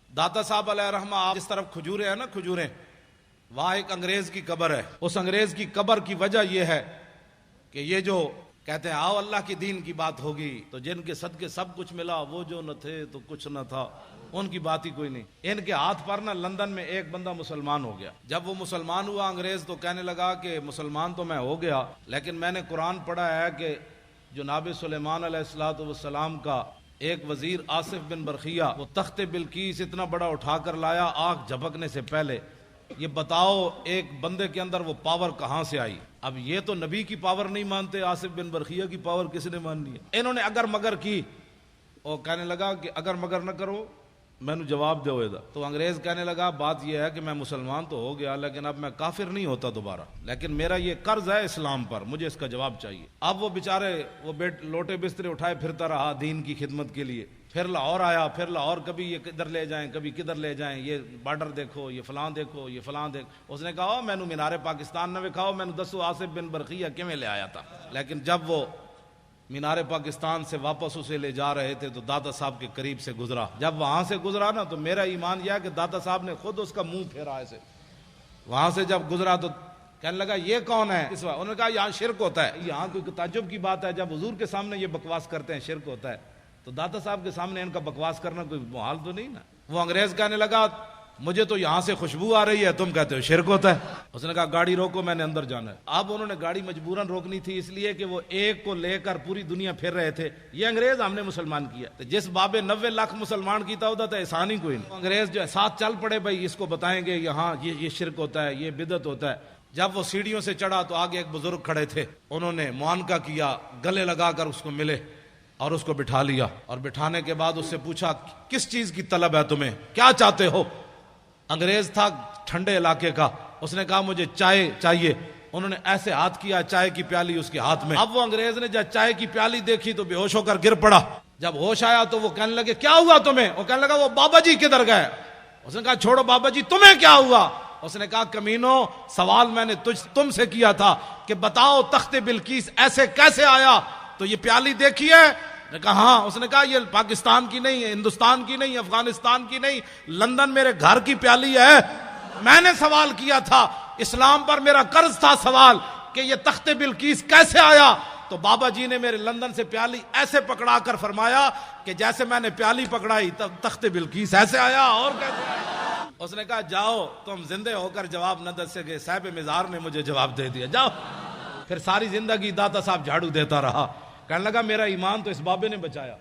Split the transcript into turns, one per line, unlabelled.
داتا صاحب علیہ رحمہ، آپ جس طرف کھجوریں ہیں نا، کھجوریں، وہاں ایک انگریز کی قبر ہے. اس انگریز کی قبر کی وجہ یہ ہے کہ یہ جو کہتے ہیں آؤ اللہ کی دین کی بات ہوگی تو جن کے صدقے سب کچھ ملا، وہ جو نہ تھے تو کچھ نہ تھا، ان کی بات ہی کوئی نہیں. ان کے ہاتھ پر نا لندن میں ایک بندہ مسلمان ہو گیا. جب وہ مسلمان ہوا انگریز تو کہنے لگا کہ مسلمان تو میں ہو گیا، لیکن میں نے قرآن پڑھا ہے کہ جناب سلیمان علیہ الصلوۃ والسلام کا ایک وزیر آصف بن برخیہ وہ تخت بلقیس اتنا بڑا اٹھا کر لایا آنکھ جھپکنے سے پہلے. یہ بتاؤ ایک بندے کے اندر وہ پاور کہاں سے آئی؟ اب یہ تو نبی کی پاور نہیں مانتے، آصف بن برخیہ کی پاور کس نے ماننی ہے؟ انہوں نے اگر مگر کی اور کہنے لگا کہ اگر مگر نہ کرو میں نے جواب دو ادھر. تو انگریز کہنے لگا بات یہ ہے کہ میں مسلمان تو ہو گیا لیکن اب میں کافر نہیں ہوتا دوبارہ، لیکن میرا یہ قرض ہے اسلام پر، مجھے اس کا جواب چاہیے. اب وہ بیچارے وہ لوٹے بسترے اٹھائے پھرتا رہا دین کی خدمت کے لیے. پھر لاہور آیا، پھر لاہور کبھی یہ کدھر لے جائیں کبھی کدھر لے جائیں، یہ بارڈر دیکھو، یہ فلاں دیکھو، یہ فلاں دیکھو. اس نے کہا میں نے مینار پاکستان نہ وکھاؤ، میں نے دسو آصف بن برخیہ کیویں لے آیا تھا. لیکن جب وہ مینار پاکستان سے واپس اسے لے جا رہے تھے تو داتا صاحب کے قریب سے گزرا. جب وہاں سے گزرا نا تو میرا ایمان یہ ہے کہ داتا صاحب نے خود اس کا منہ پھیرا ایسے. وہاں سے جب گزرا تو کہنے لگا یہ کون ہے؟ انہوں نے کہا یہاں شرک ہوتا ہے. یہاں کوئی تعجب کی بات ہے جب حضور کے سامنے یہ بکواس کرتے ہیں شرک ہوتا ہے، تو داتا صاحب کے سامنے ان کا بکواس کرنا کوئی محال تو نہیں نا. وہ انگریز کہنے لگا مجھے تو یہاں سے خوشبو آ رہی ہے، تم کہتے ہو شرک ہوتا ہے. اس نے کہا گاڑی روکو میں نے اندر جانا ہے. اب انہوں نے گاڑی مجبوراً روکنی تھی اس لیے کہ وہ ایک کو لے کر پوری دنیا پھر رہے تھے. یہ انگریز ہم نے مسلمان کیا، تو جس بابے 90 لاکھ مسلمان کیتا ہوتا تھا احسان ہی کوئی نہیں. انگریز جو ہے ساتھ چل پڑے بھائی اس کو بتائیں گے یہاں یہ شرک ہوتا ہے، یہ بدعت ہوتا ہے. جب وہ سیڑھیوں سے چڑھا تو آگے ایک بزرگ کھڑے تھے، انہوں نے معانقہ کیا، گلے لگا کر اس کو ملے اور اس کو بٹھا لیا. اور بٹھانے کے بعد اس سے پوچھا کس چیز کی طلب ہے تمہیں، کیا چاہتے ہو؟ انگریز تھا ٹھنڈے علاقے کا، اس نے کہا مجھے چائے چاہیے. انہوں نے ایسے ہاتھ کیا، چائے کی پیالی اس کے ہاتھ میں. اب وہ انگریز نے جب چائے کی پیالی دیکھی تو بے ہوش ہو کر گر پڑا. جب ہوش آیا تو وہ کہنے لگے کیا ہوا تمہیں؟ وہ کہنے لگا وہ بابا جی کدھر گئے؟ اس نے کہا چھوڑو بابا جی، تمہیں کیا ہوا؟ اس نے کہا کمینو سوال میں نے تم سے کیا تھا کہ بتاؤ تخت بلقیس ایسے کیسے آیا؟ تو یہ پیالی دیکھی ہے؟ نے کہا ہاں. اس نے کہا یہ پاکستان کی نہیں ہے، ہندوستان کی نہیں، افغانستان کی نہیں، لندن میرے گھر کی پیالی ہے. میں نے سوال کیا تھا، اسلام پر میرا قرض تھا سوال کہ یہ تخت بلقیس کیسے آیا؟ تو بابا جی نے میرے لندن سے پیالی ایسے پکڑا کر فرمایا کہ جیسے میں نے پیالی پکڑائی تب تخت بلقیس ایسے آیا. اور کیسے آیا؟ اس نے کہا جاؤ تم زندے ہو کر جواب نہ دے سکے، صاحب مزار نے مجھے جواب دے دیا، جاؤ. پھر ساری زندگی داتا صاحب جھاڑو دیتا رہا. کہنے لگا میرا ایمان تو اس بابے نے بچایا.